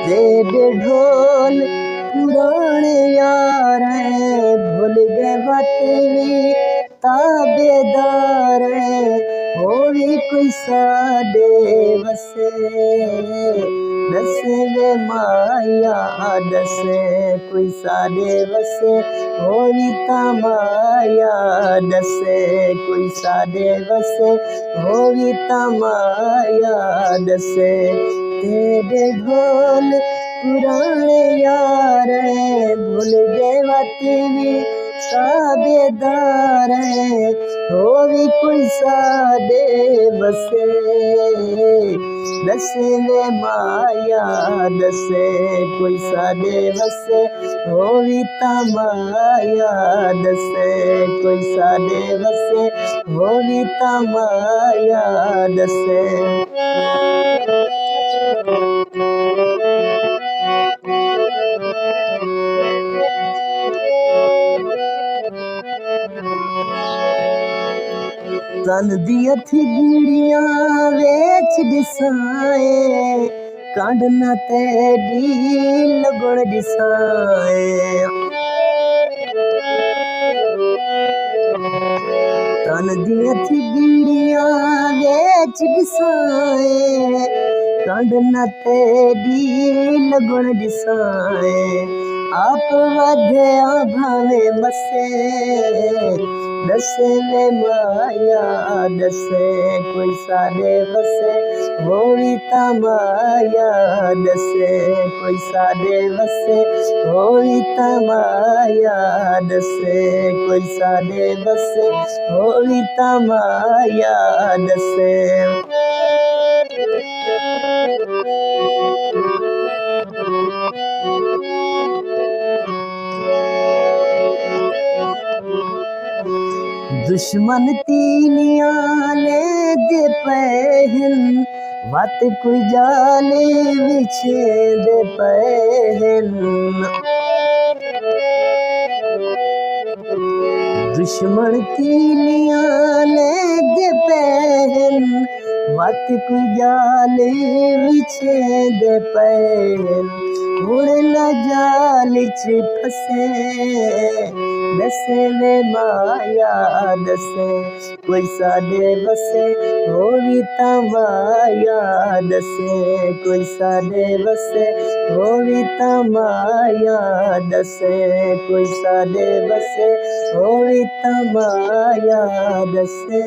तेरे ढोल पुराने यार हैं, भूल गए बातें ताबेदार हैं, होवी कोई साडे वसे दसे वे माया दसे कोई साडे वसे होवी ता माया दसे कोई साडे वसे होवी ता माया दसे तेरे ढोल पुराने यार भूल गए बातें ताबेदार होवी कोई साडे वसे दसे वे माया दसे कोई साडे वसे होवी ता माया दसे कोई साडे वसे होवी ता माया दसे। तन दिया थी गिड़ियां वेच दिसाए कांडना तेरी लगन दिसाए तन दिया थी गिड़ियां वेच दिसाए कांडना तेरी लगन दिसाए आप वध्या भावे मसे दसे वे माया दसे कोई साडे वसे होवी ता माया दसे कोई साडे वसे होवी ता माया दसे कोई साडे वसे होवी ता माया दसे। दुश्मन तीलियां ले दे पहन वात कोई जाले बिछे दे पहन दुश्मन तीलियां ले दे पहन वात कोई जाले बिछे दे पहन उड़ना जाल च फसे दसे वे माया दसे कोई साडे वसे होवी ता माया दसे कोई साडे वसे होवी ता माया दसे कोई साडे वसे होवी ता माया दसे।